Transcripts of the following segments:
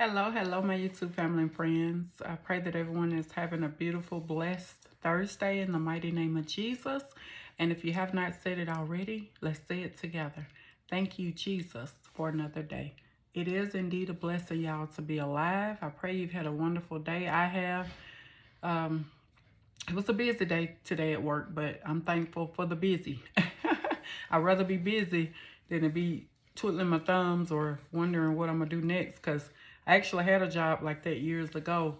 Hello, my YouTube family and friends. I pray that everyone is having a beautiful, blessed Thursday in the mighty name of Jesus. And if you have not said it already, let's say it together. Thank you, Jesus, for another day. It is indeed a blessing, y'all, to be alive. I pray you've had a wonderful day. I have. Um, it was a busy day today at work, but I'm thankful for the busy. I'd rather be busy than to be twiddling my thumbs or wondering what I'm going to do next, because I actually had a job like that years ago.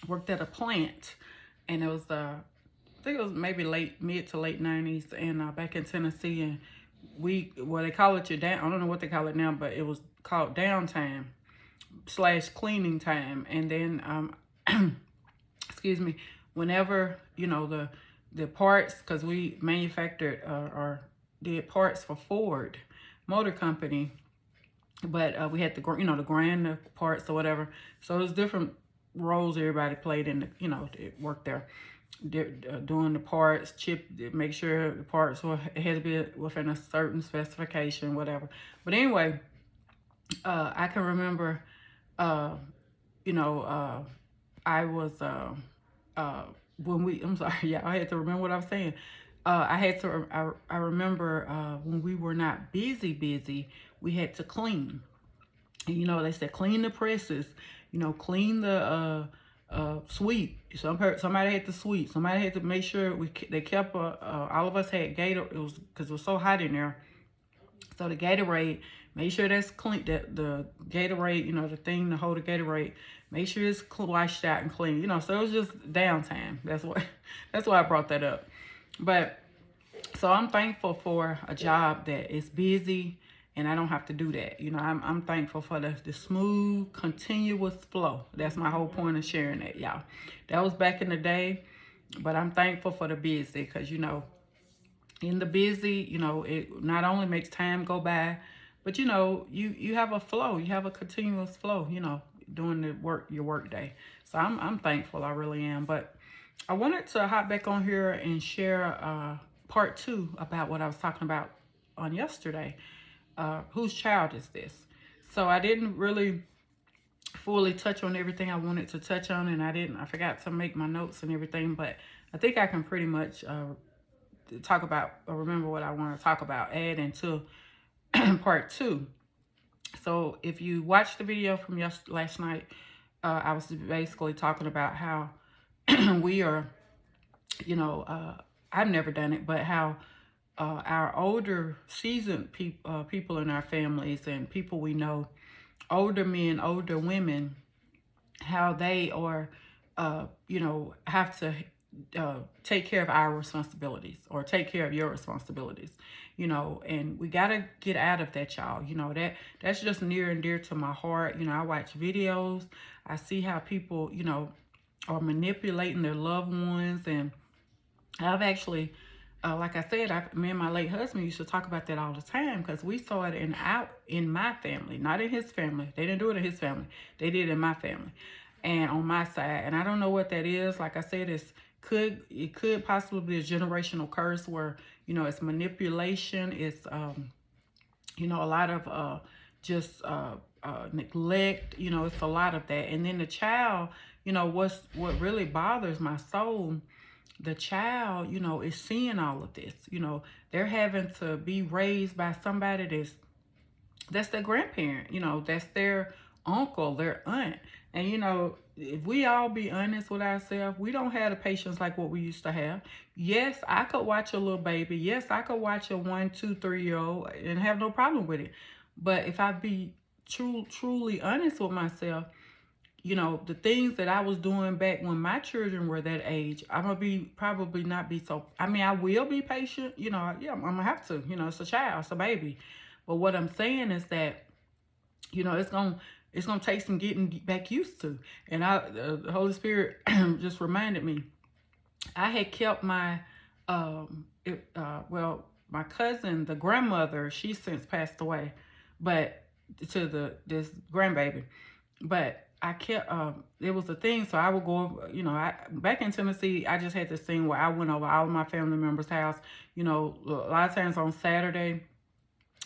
Worked at a plant, and it was I think it was maybe mid to late '90s, and back in Tennessee, and they call it your down. I don't know what they call it now, but it was called downtime slash cleaning time, and then excuse me, whenever the parts, because we manufactured or did parts for Ford Motor Company, but we had the grind parts or whatever. So it was different roles everybody played in it worked there, doing the parts, make sure the parts it had to be within a certain specification, whatever. But anyway, I can remember, uh, you know, I was when we. I'm sorry, yeah, I had to remember what I was saying. I had to. I remember when we were not busy, we had to clean. And, they said clean the presses. Clean the sweep. Somebody had to sweep. Somebody had to make sure they kept. All of us had Gator. It was because it was so hot in there. So the Gatorade, make sure that's clean. That the Gatorade, the thing to hold the Gatorade, make sure it's washed out and clean. So it was just downtime. That's what. That's why I brought that up. But so I'm thankful for a job that is busy and I don't have to do that. I'm thankful for the smooth, continuous flow. That's my whole point of sharing that, y'all. That was back in the day, but I'm thankful for the busy because, in the busy, it not only makes time go by, but, you have a flow. You have a continuous flow, doing your work day. So I'm thankful. I really am. But I wanted to hop back on here and share part two about what I was talking about on yesterday. Whose child is this? So I didn't really fully touch on everything I wanted to touch on, and I forgot to make my notes and everything, but I think I can pretty much talk about or remember what I want to talk about, add into part two. So if you watched the video from last night, I was basically talking about how we are, I've never done it, but how our older seasoned people in our families and people we know, older men, older women, how they are, have to take care of our responsibilities or take care of your responsibilities, and we got to get out of that, y'all. That's just near and dear to my heart. I watch videos, I see how people, are manipulating their loved ones, and I've actually, like I said, me and my late husband used to talk about that all the time because we saw it in my family, not in his family. They didn't do it in his family. They did it in my family, and on my side. And I don't know what that is. Like I said, it could possibly be a generational curse where it's manipulation. It's a lot of just neglect. It's a lot of that. And then the child, what really bothers my soul, the child, is seeing all of this. They're having to be raised by somebody that's their grandparent, that's their uncle, their aunt. And if we all be honest with ourselves, we don't have the patience like what we used to have. Yes, I could watch a little baby. Yes, I could watch a 1, 2, 3-year-old and have no problem with it. But if I be truly honest with myself, the things that I was doing back when my children were that age, I'm gonna be probably not be so. I mean, I will be patient. Yeah, I'm gonna have to. It's a child, it's a baby. But what I'm saying is that, it's gonna take some getting back used to. And the Holy Spirit just reminded me. I had kept my, my cousin, the grandmother. She's since passed away, but to this grandbaby, but I kept it was a thing. So I would go, back in Tennessee, I just had this thing where I went over all of my family members' house. A lot of times on Saturday,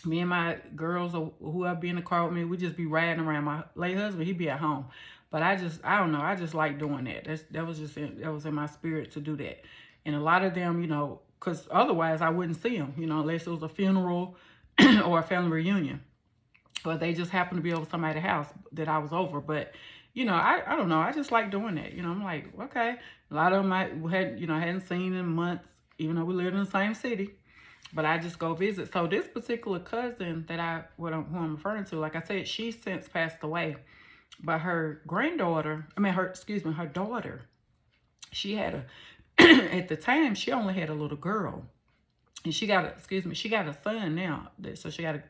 Me and my girls or whoever be in the car with me, we just be riding around. My late husband, he be at home. But I don't know, I just like doing that. That was in my spirit to do that. And a lot of them, because otherwise I wouldn't see them, unless it was a funeral or a family reunion. Or they just happened to be over somebody's house that I was over. But, I don't know. I just like doing that. I'm like, okay. A lot of them hadn't seen in months, even though we live in the same city. But I just go visit. So this particular cousin that who I'm referring to, like I said, she's since passed away. But her her daughter, she had at the time, she only had a little girl. And she got a son now. So she got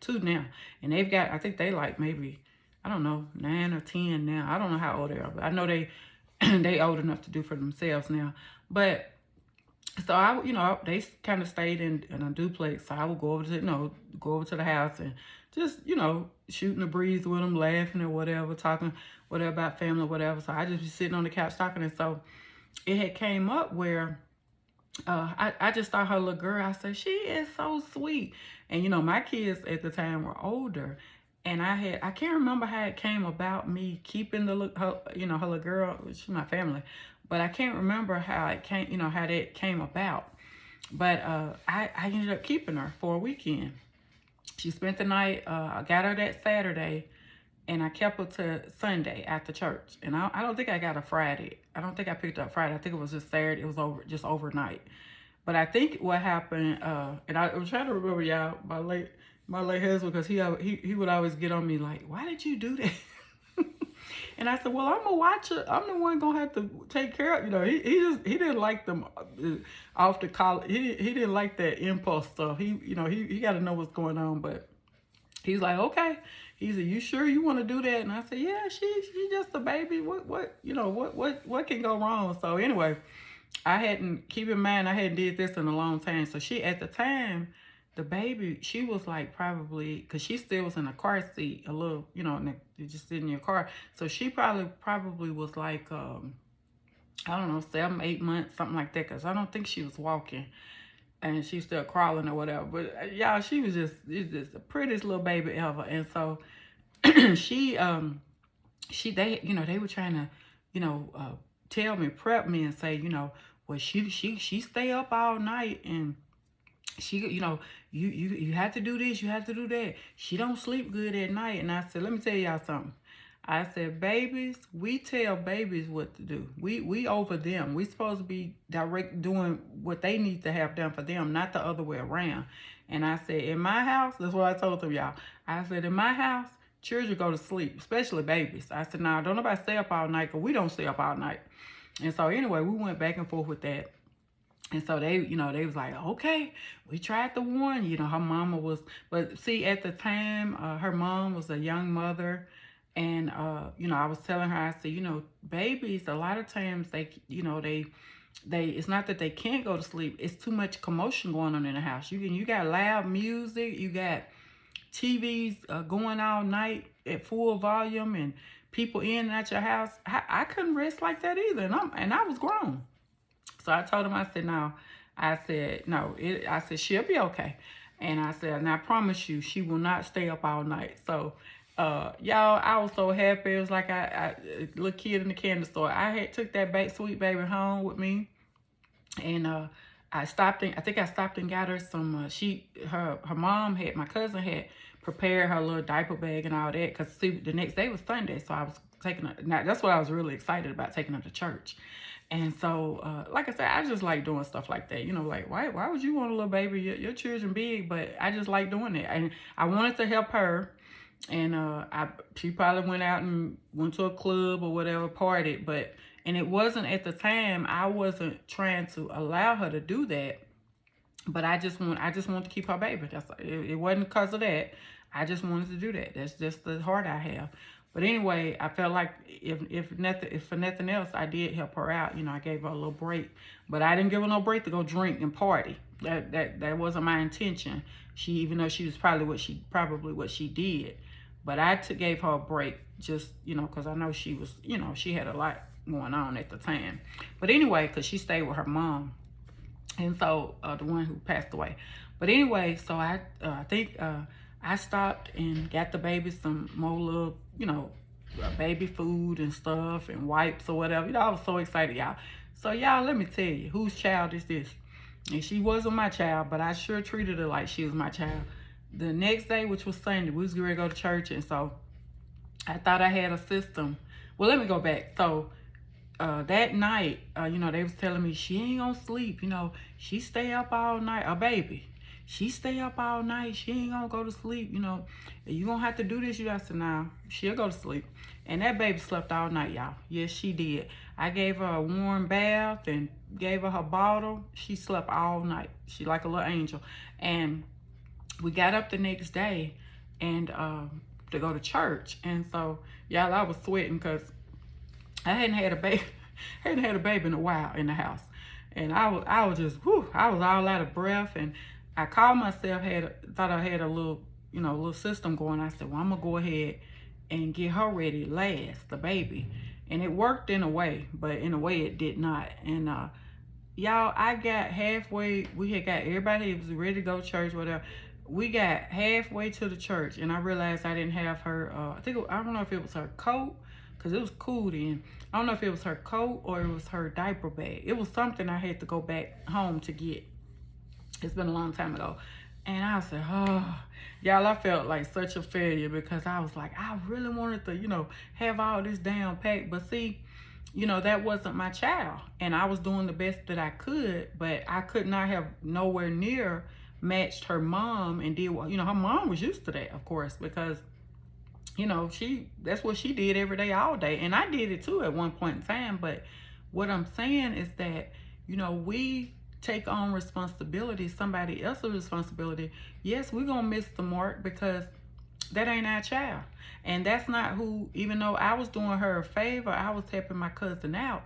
two now. And they've got, I think they like maybe, I don't know, 9 or 10 now. I don't know how old they are, but I know they old enough to do for themselves now. But so they kind of stayed in a duplex. So I would go over to the house and just, shooting the breeze with them, laughing or whatever, talking whatever about family or whatever. So I just be sitting on the couch talking. And so it had came up where I just thought her little girl, I said, she is so sweet. And, my kids at the time were older. And I can't remember how it came about me keeping her little girl, she's my family. But I can't remember how it came, how that came about. But I ended up keeping her for a weekend. She spent the night, I got her that Saturday, and I kept her to Sunday after church. And I don't think I got a Friday. I don't think I picked up Friday. I think it was just Saturday. It was just overnight. But I think what happened, and I was trying to remember, y'all, my late husband, because he would always get on me like, why did you do that? And I said, well, I'm a watcher. I'm the one gonna have to take care of. He didn't like them off the college. He didn't like that impulse stuff. He got to know what's going on. But he's like, okay. He said, you sure you want to do that? And I said, yeah, she's just a baby. What can go wrong? So anyway, keep in mind, I hadn't did this in a long time. So she, at the time, the baby, she was like probably, because she still was in a car seat, a little, and you just sit in your car. So she probably was like, I don't know, 7, 8 months, something like that, because I don't think she was walking. And she's still crawling or whatever. But y'all, she was just the prettiest little baby ever. And so they were trying to, tell me, prep me and say, well, she stay up all night and she, you have to do this, you have to do that. She don't sleep good at night. And I said, let me tell y'all something. I said, babies, we tell babies what to do. We over them. We supposed to be doing what they need to have done for them, not the other way around. And I said, in my house, that's what I told them, y'all. I said, in my house, children go to sleep, especially babies. I said, nah, don't nobody stay up all night, because we don't stay up all night. And so anyway, we went back and forth with that. And so they was like, okay, we tried the one, her mama was, but see, at the time, her mom was a young mother. And, I was telling her, I said, babies, a lot of times it's not that they can't go to sleep. It's too much commotion going on in the house. You got loud music, you got TVs going all night at full volume and people in and out your house. I couldn't rest like that either. And I was grown. So I told him, I said, no. I said, no. I said, she'll be okay. And I said, and I promise you, she will not stay up all night. So, y'all, I was so happy. It was like a little kid in the candy store. I took that sweet baby home with me. And I think I stopped and got her some, her mom my cousin had prepared her little diaper bag and all that. Because the next day was Sunday. So I was taking her, now that's what I was really excited about, taking her to church. And so, like I said, I just like doing stuff like that. Like, why would you want a little baby? Your children big, but I just like doing it. And I wanted to help her. And she probably went out and went to a club or whatever, partied. And it wasn't at the time, I wasn't trying to allow her to do that. But I just wanted to keep her baby. It wasn't because of that. I just wanted to do that. That's just the heart I have. But anyway, I felt like if for nothing else, I did help her out. I gave her a little break, but I didn't give her no break to go drink and party. That wasn't my intention. Even though she was probably what she did, but I gave her a break just because I know she was she had a lot going on at the time. But anyway, because she stayed with her mom, and so the one who passed away. But anyway, so I think I stopped and got the baby some more little, baby food and stuff and wipes or whatever. I was so excited, y'all. So y'all, let me tell you, whose child is this? And she wasn't my child, but I sure treated her like she was my child. The next day, which was Sunday, we was going to go to church, and so I thought I had a system. Well, let me go back. So that night, they was telling me she ain't gonna sleep. She stay up all night. A baby, she stay up all night. She ain't gonna go to sleep. You gonna have to do this. I said, nah, she'll go to sleep. And that baby slept all night, y'all. Yes, she did. I gave her a warm bath and gave her bottle. She slept all night. She like a little angel. And we got up the next day and to go to church. And so, y'all, I was sweating because I hadn't had a baby, in a while in the house, and I was just, I was all out of breath, and I called myself, thought I had a little, little system going. I said, well, I'm gonna go ahead and get her ready last, the baby, and it worked in a way, but in a way it did not. And y'all, I got halfway. We had got everybody was ready to go to church, whatever. We got halfway to the church, and I realized I didn't have her. I don't know if it was her coat, because it was cool then. I don't know if it was her coat or it was her diaper bag. It was something I had to go back home to get. It's been a long time ago. And I said, oh, y'all, I felt like such a failure because I was like, I really wanted to, have all this down packed. But see, that wasn't my child. And I was doing the best that I could, but I could not have nowhere near matched her mom and did what, her mom was used to that, of course, because that's what she did every day, all day. And I did it too at one point in time. But what I'm saying is that, we take on responsibility, somebody else's responsibility. Yes, we're going to miss the mark because that ain't our child. And that's not who, even though I was doing her a favor, I was helping my cousin out.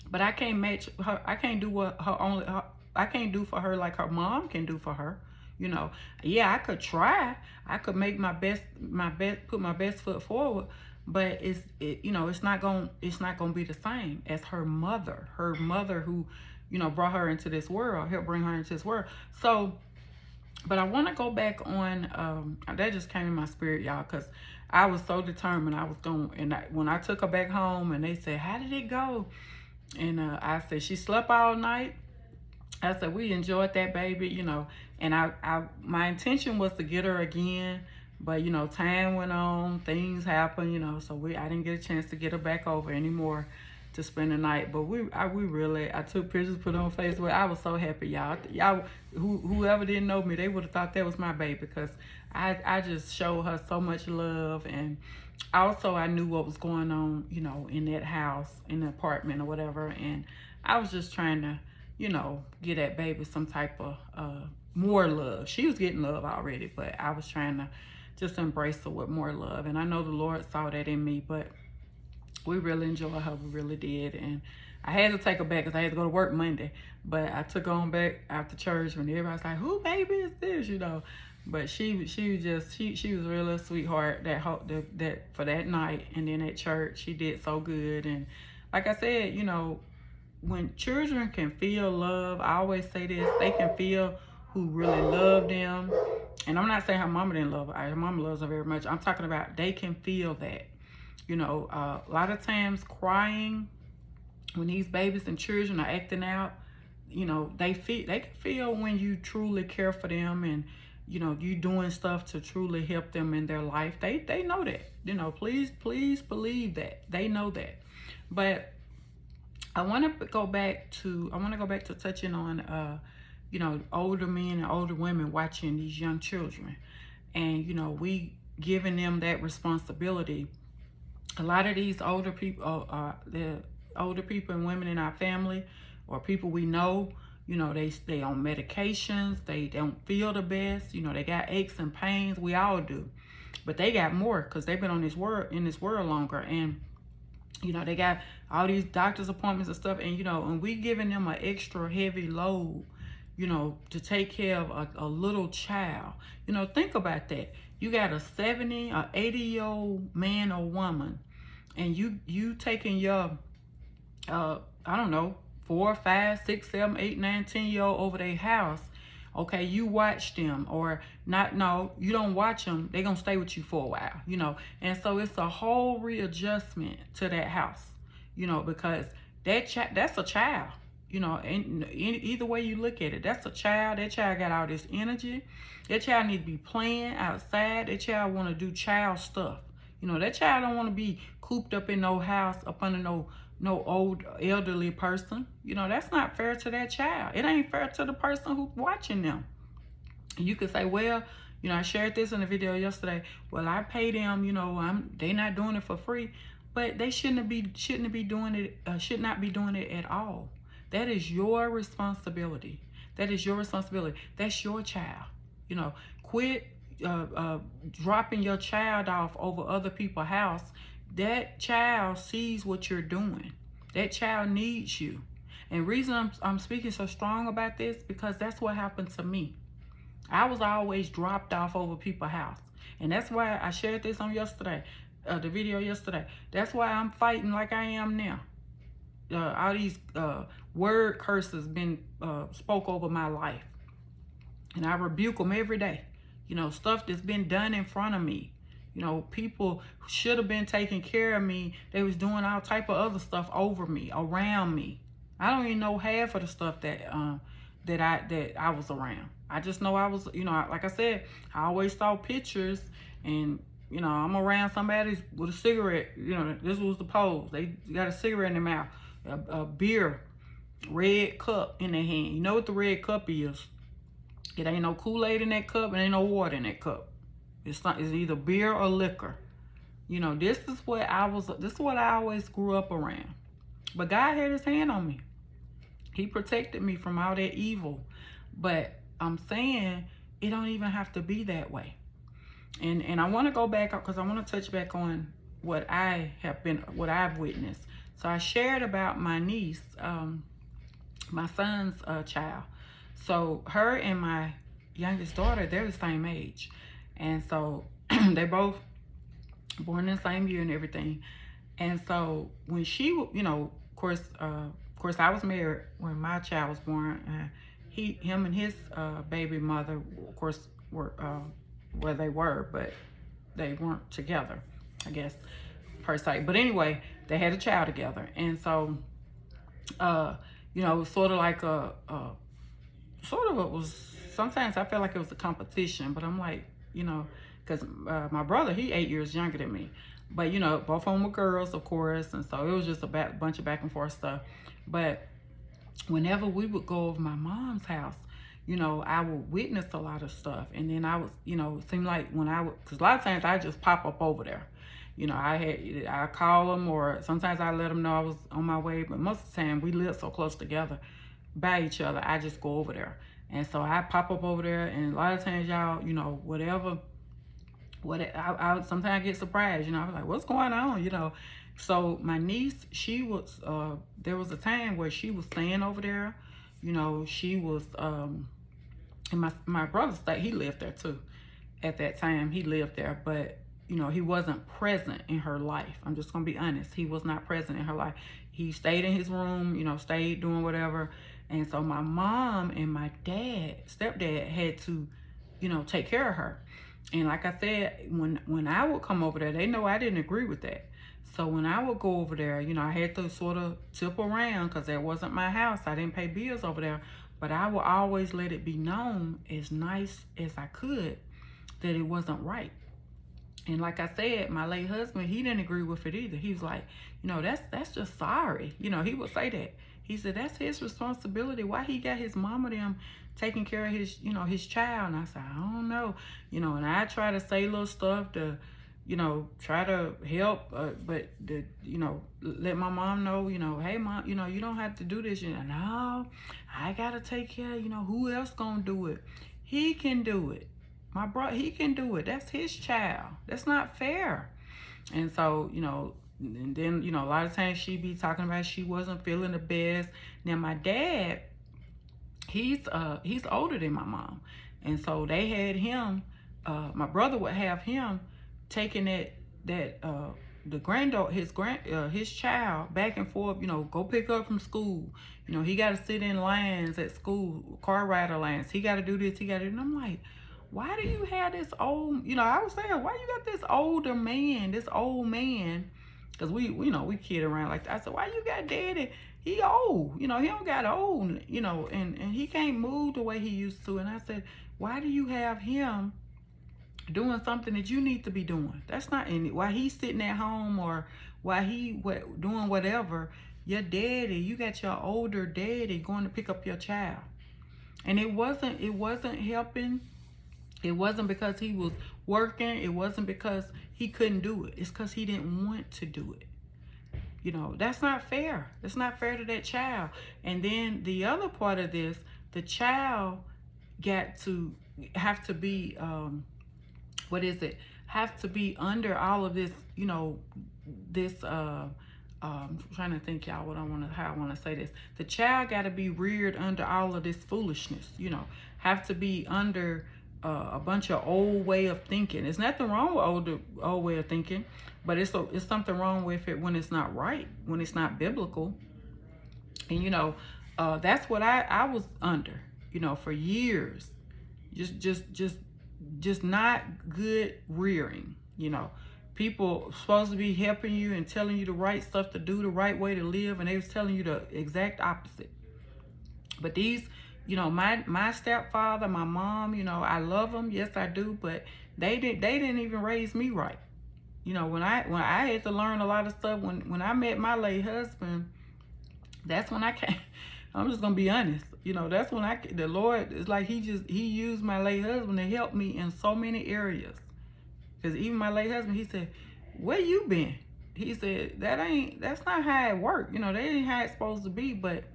But I can't match her. I can't do I can't do for her like her mom can do for her. Yeah, I could try. I could make my best, put my best foot forward, but it's not gonna be the same as her mother who, brought her into this world, helped bring her into this world. So, but I want to go back on, that just came in my spirit, y'all, because I was so determined I was going, and when I took her back home and they said, how did it go? And I said, she slept all night. I said, we enjoyed that baby, and my intention was to get her again, but, time went on, things happened, so I didn't get a chance to get her back over anymore to spend the night. But I took pictures, put on Facebook. I was so happy, y'all. Whoever didn't know me, they would have thought that was my baby because I just showed her so much love. And also I knew what was going on, in that house, in the apartment or whatever. And I was just trying to, get that baby some type of more love. She was getting love already, but I was trying to just embrace her with more love. And I know the Lord saw that in me, but we really enjoyed her. We really did. And I had to take her back because I had to go to work Monday. But I took her on back after church when everybody's like, who baby is this, But she was really a sweetheart that for that night. And then at church, she did so good. And like I said, when children can feel love, I always say this, they can feel who really love them. And I'm not saying her mama didn't love her. Her mama loves her very much. I'm talking about they can feel that. A lot of times crying when these babies and children are acting out, they can feel when you truly care for them and, you doing stuff to truly help them in their life. They know that, please believe that they know that. But I want to go back to touching on, older men and older women watching these young children and, we giving them that responsibility. A lot of these older people, the older people and women in our family or people we know, they stay on medications. They don't feel the best. They got aches and pains. We all do. But they got more because they've been in this world longer. And, they got all these doctor's appointments and stuff. And, and we giving them an extra heavy load, to take care of a little child. Think about that. You got a 70 or 80-year-old man or woman, and you taking your, I don't know, 4, 5, 6, 7, 8, 9, 10-year-old over their house, Okay, you watch them or not. No, you don't watch them. They're going to stay with you for a while, you know. And so it's a whole readjustment to that house, you know, because that's a child, you know, and either way you look at it, that's a child. That child got all this energy. That child need to be playing outside. That child want to do child stuff. You know, that child don't want to be cooped up in no house up under no old elderly person. You know, that's not fair to that child. It ain't fair to the person who's watching them. And you could say, well, you know, I shared this in a video yesterday. Well, I pay them, you know, they not doing it for free, but they should not be doing it at all. That is your responsibility. That is your responsibility. That's your child. You know, quit dropping your child off over other people's house. That child sees what you're doing. That child needs you. And reason I'm speaking so strong about this, because that's what happened to me. I was always dropped off over people's house. And that's why I shared this on yesterday, the video yesterday. That's why I'm fighting like I am now. All these word curses been spoke over my life. And I rebuke them every day. You know, stuff that's been done in front of me. You know, people who should have been taking care of me, they was doing all type of other stuff over me, around me. I don't even know half of the stuff that I was around. I just know I was, you know, like I said, I always saw pictures, and you know, I'm around somebody with a cigarette. You know, this was the pose. They got a cigarette in their mouth, a beer, red cup in their hand. You know what the red cup is? It ain't no Kool-Aid in that cup, and ain't no water in that cup. It's either beer or liquor. You know, this is what I always grew up around. But God had his hand on me. He protected me from all that evil. But I'm saying it don't even have to be that way. And I want to go back, because I want to touch back on what I've witnessed. So I shared about my niece, my son's child. So her and my youngest daughter, they're the same age. And so they both born in the same year and everything. And so when she, you know, of course, I was married when my child was born. Him and his baby mother, of course, were where they were, but they weren't together, I guess, per se. But anyway, they had a child together. And so, you know, it was sort of like it was, sometimes I felt like it was a competition, but I'm like, you know, because my brother, he 8 years younger than me. But, you know, both of them were girls, of course, and so it was just a bunch of back and forth stuff. But whenever we would go over my mom's house, you know, I would witness a lot of stuff. And then I was, you know, it seemed like when because a lot of times I just pop up over there. You know, I call them, or sometimes I let them know I was on my way. But most of the time, we live so close together by each other, I just go over there. And so I pop up over there, and a lot of times, y'all, you know, I sometimes get surprised, you know, I was like, what's going on, you know? So my niece, she was, there was a time where she was staying over there, you know, she was, and my brother he lived there too. At that time, he lived there, but, you know, he wasn't present in her life. I'm just gonna be honest. He was not present in her life. He stayed in his room, you know, stayed doing whatever. And so my mom and my stepdad had to, you know, take care of her. And like I said, when I would come over there, they know I didn't agree with that. So when I would go over there, you know, I had to sort of tip around, because that wasn't my house. I didn't pay bills over there. But I would always let it be known, as nice as I could, that it wasn't right. And like I said, my late husband, he didn't agree with it either. He was like, you know, that's just sorry. You know, he would say that. He said, that's his responsibility. Why he got his mama them taking care of his, you know, his child? And I said, I don't know. You know, and I try to say little stuff to, you know, try to help, but, you know, let my mom know, you know, hey, mom, you know, you don't have to do this. You know, no, I got to take care, you know, who else gonna do it? He can do it. My brother, he can do it. That's his child. That's not fair. And so, you know, and then, you know, a lot of times she be talking about she wasn't feeling the best. Now, my dad, he's older than my mom. And so they had him, my brother would have him taking that his child back and forth, go pick up from school. He got to sit in lines at school, car rider lines. He got to do this, he got to do. And I'm like, why do you have this old, I was saying, why you got this old man? Because we kid around like that. I said, why you got daddy? He old, he don't got old, and he can't move the way he used to. And I said, why do you have him doing something that you need to be doing? That's not in it. While he's sitting at home or while he doing whatever, your daddy, you got your older daddy going to pick up your child. And it wasn't helping. It wasn't because he was working. It wasn't because he couldn't do it. It's because he didn't want to do it. That's not fair. It's not fair to that child. And then the other part of this, the child got to have to be, have to be under all of this, I'm trying to think, y'all, how I want to say this. The child got to be reared under all of this foolishness, have to be under a bunch of old way of thinking. There's nothing wrong with old way of thinking, but it's something wrong with it when it's not right, when it's not biblical. And that's what I was under, for years. Just not good rearing. People supposed to be helping you and telling you the right stuff to do, the right way to live, and they was telling you the exact opposite. But these, my stepfather, my mom, I love them, yes I do, but they didn't even raise me right. When I had to learn a lot of stuff, when I met my late husband, that's when I came. I'm just gonna be honest. That's when the Lord is like, he used my late husband to help me in so many areas. Because even my late husband, he said, where you been? He said, that's not how it worked. That ain't how it's supposed to be. But,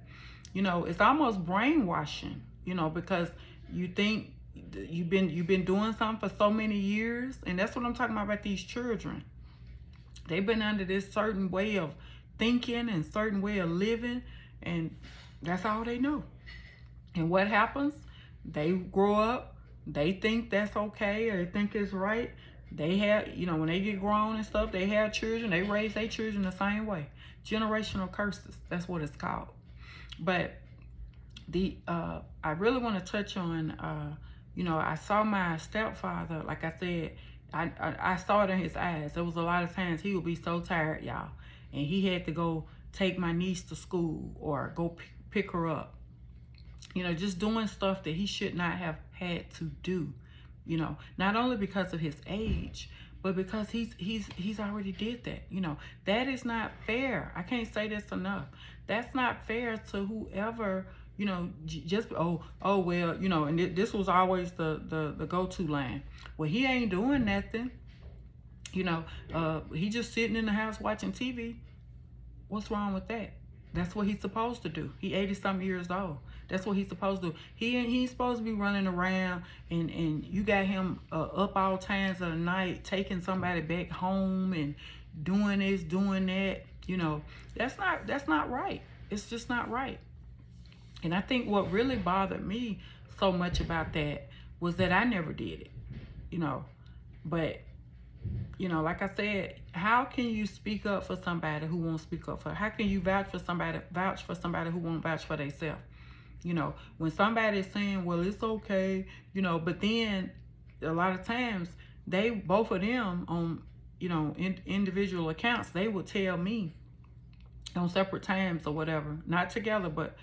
it's almost brainwashing, because you think you've been doing something for so many years. And that's what I'm talking about these children. They've been under this certain way of thinking and certain way of living. And that's all they know. And what happens? They grow up, they think that's okay, or they think it's right. They have, when they get grown and stuff, they have children, they raise their children the same way. Generational curses, that's what it's called. But I really want to touch on, I saw my stepfather, like I said, I saw it in his eyes. There was a lot of times he would be so tired, y'all, and he had to go take my niece to school or go pick her up. Just doing stuff that he should not have had to do. Not only because of his age, but because he's already did that. That is not fair. I can't say this enough. That's not fair to whoever, just, well, and this was always the go-to line. Well, he ain't doing nothing. He just sitting in the house watching TV. What's wrong with that? That's what he's supposed to do. He 80-something years old. That's what he's supposed to do. He's supposed to be running around, and you got him up all times of the night, taking somebody back home and doing this, doing that. That's not right. It's just not right. And I think what really bothered me so much about that was that I never did it. But like I said, how can you speak up for somebody who won't speak up for? How can you vouch for somebody who won't vouch for themselves? When somebody is saying, well, it's okay, but then a lot of times both of them on, individual accounts, they will tell me on separate times or whatever, not together, but,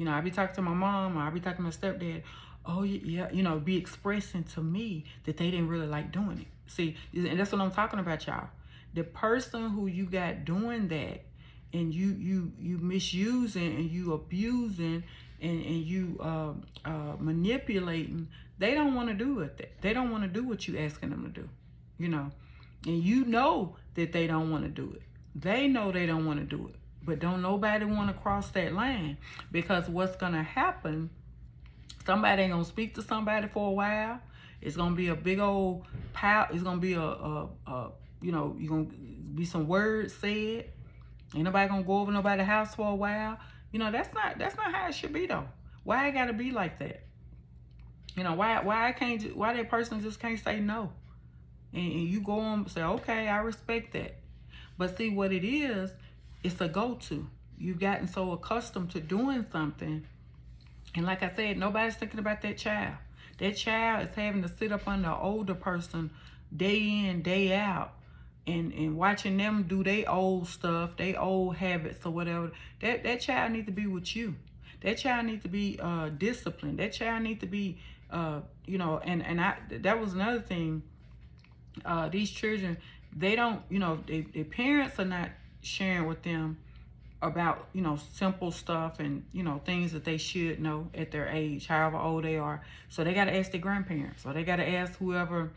I be talking to my mom or I be talking to my stepdad. Oh yeah, be expressing to me that they didn't really like doing it. See, and that's what I'm talking about, y'all. The person who you got doing that, and you misusing and you abusing and you manipulating, they don't want to do it. They don't want to do what you asking them to do, and that they don't want to do it. They know they don't want to do it, but don't nobody want to cross that line, because what's gonna happen? Somebody ain't gonna speak to somebody for a while. It's gonna be a big old pile. It's gonna be you're gonna be some words said. Ain't nobody gonna go over nobody's house for a while. That's not how it should be though. Why it gotta be like that? Why that person just can't say no? And you go on and say, okay, I respect that. But see what it is, it's a go-to. You've gotten so accustomed to doing something. And like I said, nobody's thinking about that child. That child is having to sit up under an older person day in, day out, and watching them do their old stuff, their old habits or whatever. That child needs to be with you. That child needs to be disciplined. That child needs to be, and that was another thing. These children, they don't, their parents are not sharing with them about, simple stuff and, things that they should know at their age, however old they are. So they got to ask their grandparents, or they got to ask whoever.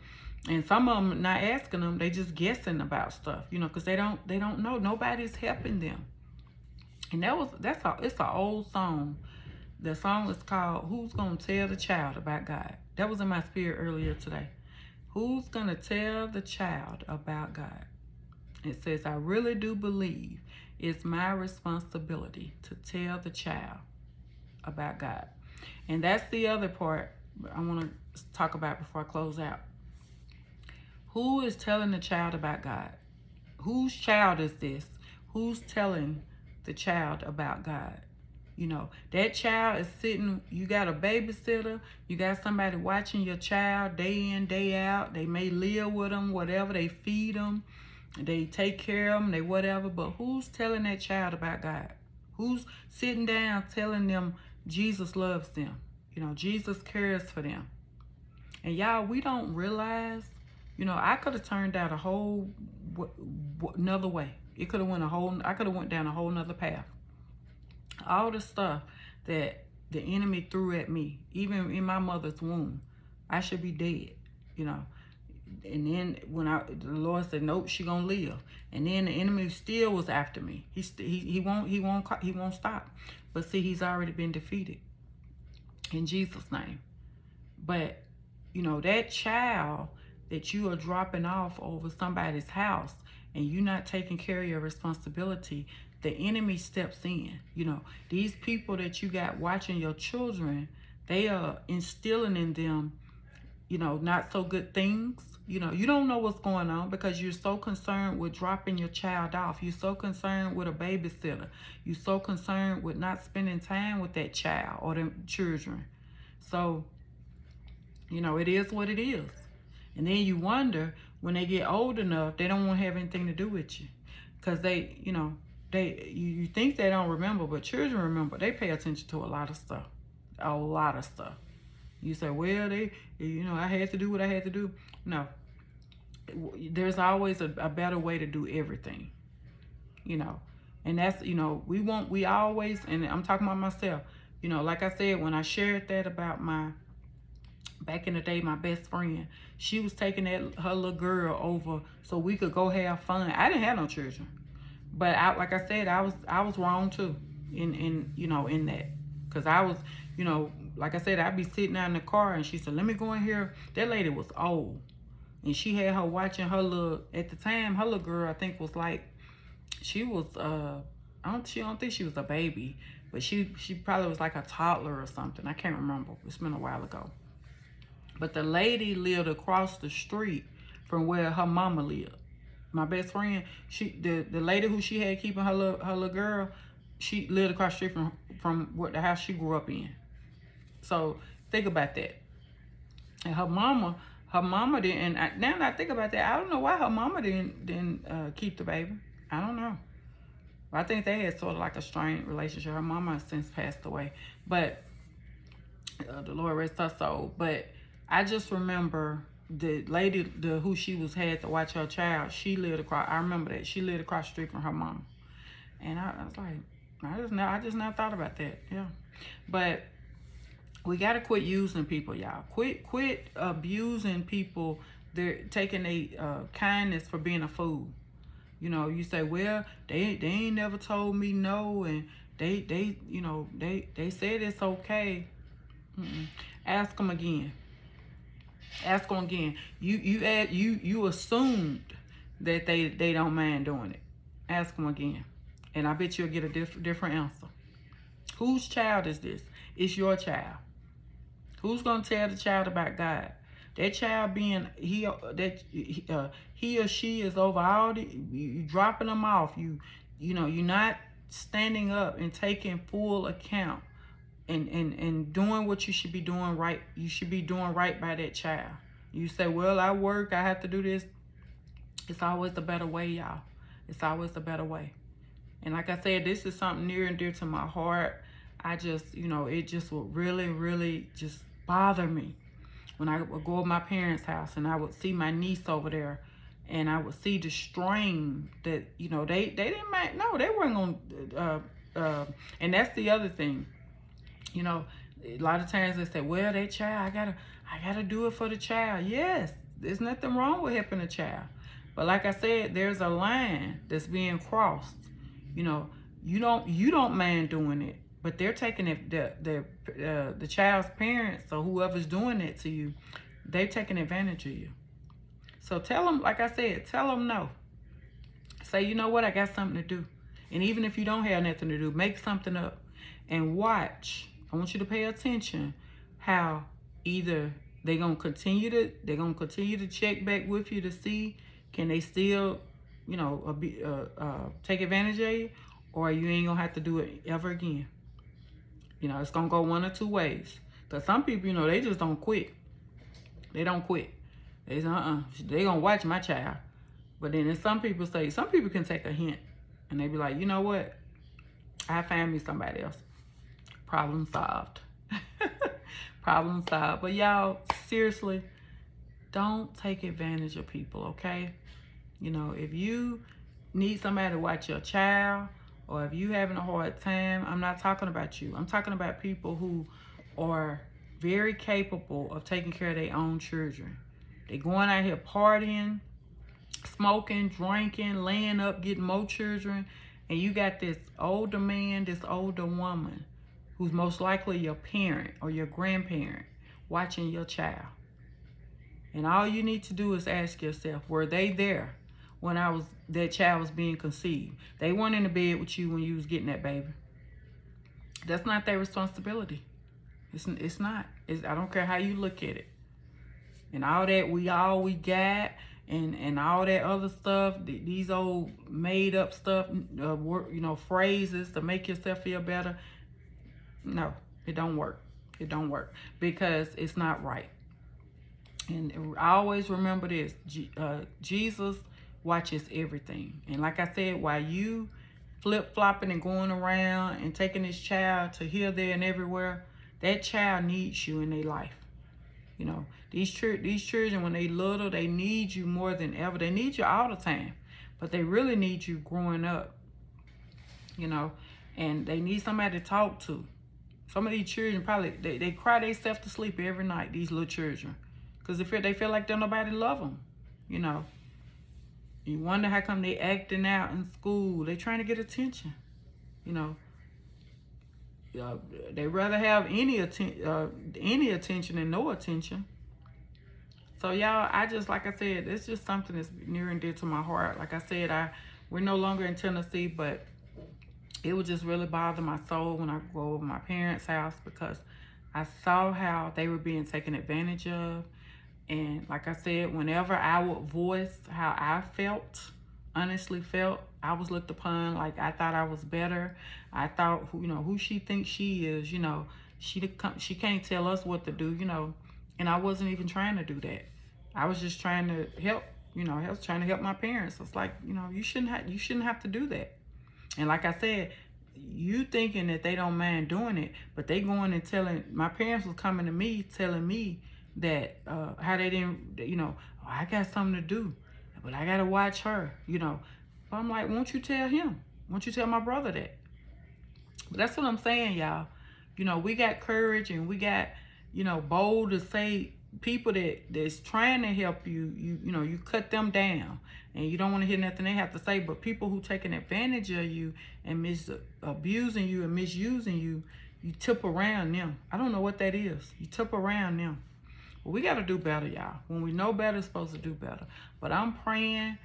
And some of them not asking them, they just guessing about stuff, because they don't know. Nobody's helping them. And it's an old song. The song is called "Who's Gonna Tell the Child About God?" That was in my spirit earlier today. Who's gonna tell the child about God? It says, I really do believe it's my responsibility to tell the child about God. And that's the other part I want to talk about before I close out. Who is telling the child about God? Whose child is this? Who's telling the child about God? That child is sitting, you got a babysitter, you got somebody watching your child day in, day out. They may live with them, whatever, they feed them, they take care of them, they whatever, but who's telling that child about God? Who's sitting down telling them Jesus loves them? Jesus cares for them. And y'all, we don't realize, I could have turned out a whole another way. I could have went down a whole nother path. All the stuff that the enemy threw at me, even in my mother's womb, I should be dead, And then when the Lord said, nope, she gonna live. And then the enemy still was after me. He won't stop. But see, he's already been defeated in Jesus' name. But that child that you are dropping off over somebody's house and you're not taking care of your responsibility, the enemy steps in. These people that you got watching your children, they are instilling in them, not so good things. You don't know what's going on because you're so concerned with dropping your child off. You're so concerned with a babysitter. You're so concerned with not spending time with that child or the children. So, it is what it is. And then you wonder, when they get old enough, they don't want to have anything to do with you. Because you think they don't remember, but children remember. They pay attention to a lot of stuff. A lot of stuff. You say, well, I had to do what I had to do. No. There's always a better way to do everything. And that's, we always, and I'm talking about myself, like I said, when I shared that about back in the day, my best friend, she was taking her little girl over so we could go have fun. I didn't have no children. But like I said, I was wrong too in that. Because I was, like I said, I'd be sitting out in the car and she said, let me go in here. That lady was old. And she had her watching her at the time, her little girl, I think was like, she was, I don't think she was a baby. But she probably was like a toddler or something. I can't remember. It's been a while ago. But the lady lived across the street from where her mama lived. My best friend, the lady who she had keeping her little girl, she lived across the street from the house she grew up in. So think about that. And her mama didn't. And now that I think about that, I don't know why her mama didn't keep the baby. I don't know. I think they had sort of like a strained relationship. Her mama has since passed away, but the Lord rest her soul. But I just remember the lady who she had to watch her child. She lived across. I remember that she lived across the street from her mama, and I was like, I just now thought about that. Yeah, but we gotta quit using people, y'all. Quit abusing people. They're taking a kindness for being a fool. You say, well, they ain't never told me no, and they said it's okay. Ask them again. Ask them again. You assumed that they don't mind doing it. Ask them again, and I bet you'll get a different answer. Whose child is this? It's your child. Who's gonna tell the child about God? that child being he or she is over all the you dropping them off. You're not standing up and taking full account and doing what you should be doing right. You should be doing right by that child. You say, well, I work, I have to do this. It's always a better way, y'all. It's always a better way. And like I said, this is something near and dear to my heart. I just, it just would really, really just bother me when I would go to my parents' house and I would see my niece over there and I would see the strain that, they didn't mind. No, they weren't going to, and that's the other thing. A lot of times they say, well, that child, I gotta do it for the child. Yes, there's nothing wrong with helping a child. But like I said, there's a line that's being crossed. You don't mind doing it, but they're taking it, the child's parents or whoever's doing it to you, they're taking advantage of you. So tell them, like I said, tell them no. Say, you know what, I got something to do. And even if you don't have nothing to do, make something up and watch. I want you to pay attention how either they're gonna continue to check back with you to see can they still, take advantage of you, or you ain't gonna have to do it ever again. It's gonna go one or two ways. Cause some people, they just don't quit. They don't quit. They say, they gonna watch my child. But then some people can take a hint, and they be like, you know what? I find me somebody else. Problem solved. Problem solved. But y'all, seriously, don't take advantage of people, okay? If you need somebody to watch your child, or if you having a hard time, I'm not talking about you. I'm talking about people who are very capable of taking care of their own children. They going out here partying, smoking, drinking, laying up, getting more children, and you got this older man, this older woman, who's most likely your parent or your grandparent watching your child. And all you need to do is ask yourself, were they there when that child was being conceived? They weren't in the bed with you when you was getting that baby. That's not their responsibility. It's not. I don't care how you look at it. And all that we got and all that other stuff, these old made up stuff, phrases to make yourself feel better. No, it don't work. It don't work because it's not right. And I always remember this, Jesus watches everything. And like I said, while you flip-flopping and going around and taking this child to here, there, and everywhere, that child needs you in their life. These children, when they little, they need you more than ever. They need you all the time, but they really need you growing up, and they need somebody to talk to. Some of these children probably, they cry themselves to sleep every night, these little children, because they feel like don't nobody love them, You wonder how come they acting out in school. They trying to get attention, They rather have any attention than no attention. So y'all, like I said, it's just something that's near and dear to my heart. Like I said, we're no longer in Tennessee, but it would just really bother my soul when I go over to my parents' house because I saw how they were being taken advantage of. And like I said, whenever I would voice how I honestly felt, I was looked upon like I thought I was better. I thought, who she thinks she is, she can't tell us what to do, and I wasn't even trying to do that. I was just trying to help, I was trying to help my parents. It's like, you shouldn't have to do that. And like I said, you thinking that they don't mind doing it, but they going and telling, my parents was coming to me, telling me that how they didn't, I got something to do, but I got to watch her, But I'm like, won't you tell him? Won't you tell my brother that? But that's what I'm saying, y'all. We got courage and we got, bold to say people that's trying to help you, you cut them down and you don't want to hear nothing they have to say. But people who taking advantage of you and abusing you and misusing you, you tip around them. I don't know what that is. You tip around them. But we got to do better, y'all. When we know better, it's supposed to do better. But I'm praying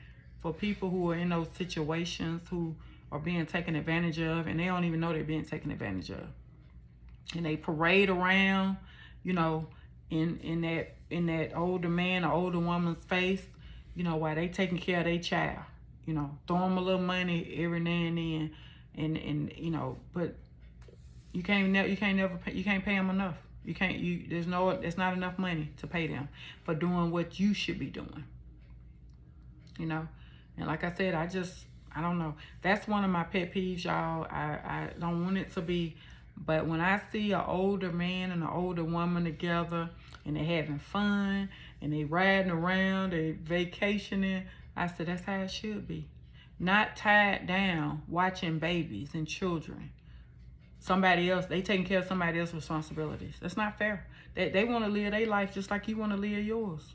for people who are in those situations who are being taken advantage of and they don't even know they're being taken advantage of. And they parade around, in that in that older man or older woman's face, you know, while they taking care of their child. You know, throw them a little money every now and then, and you know, but you can't pay them enough. There's not enough money to pay them for doing what you should be doing. You know, and like I said, I don't know. That's one of my pet peeves, y'all. I don't want it to be, but when I see an older man and an older woman together and they having fun and they riding around, they vacationing, I said that's how it should be. Not tied down watching babies and children. Somebody else, they taking care of somebody else's responsibilities. That's not fair. They want to live their life just like you want to live yours.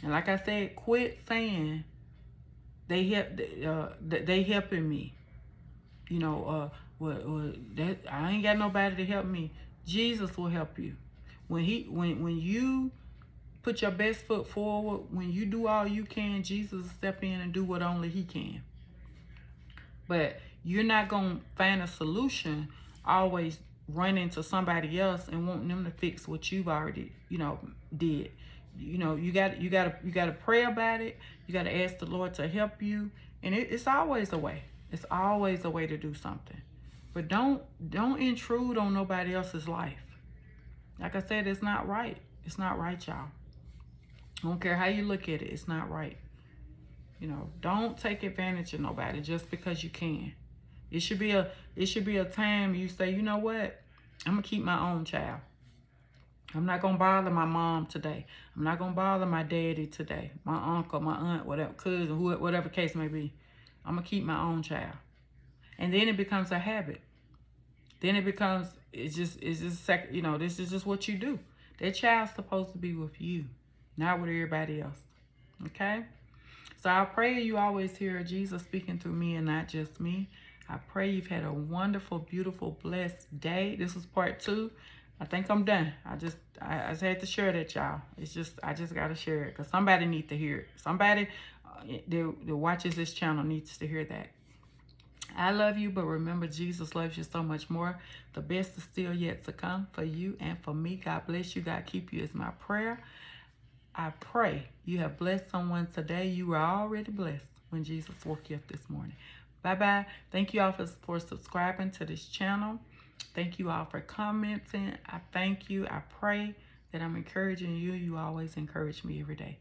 And like I said, quit saying they helping me. You know, that I ain't got nobody to help me. Jesus will help you. When you put your best foot forward, when you do all you can, Jesus will step in and do what only he can. But you're not going to find a solution always running to somebody else and wanting them to fix what you've already, you know, did. You know, you got to pray about it. You got to ask the Lord to help you, and it's always a way. It's always a way to do something. But don't intrude on nobody else's life. Like I said, it's not right. It's not right, y'all. I don't care how you look at it. It's not right. You know, don't take advantage of nobody just because you can. It should be a time you say, you know what? I'm gonna keep my own child. I'm not gonna bother my mom today. I'm not gonna bother my daddy today. My uncle, my aunt, whatever, cousin, whatever case may be. I'm gonna keep my own child. And then it becomes a habit. Then it becomes it's just you know, this is just what you do. That child's supposed to be with you, not with everybody else. Okay? So I pray you always hear Jesus speaking through me and not just me. I pray you've had a wonderful, beautiful, blessed day. This was part 2. I think I'm done. I just had to share that, y'all. I just got to share it because somebody needs to hear it. Somebody that watches this channel needs to hear that. I love you, but remember, Jesus loves you so much more. The best is still yet to come for you and for me. God bless you. God keep you is my prayer. I pray you have blessed someone today. You were already blessed when Jesus woke you up this morning. Bye-bye. Thank you all for subscribing to this channel. Thank you all for commenting. I thank you. I pray that I'm encouraging you. You always encourage me every day.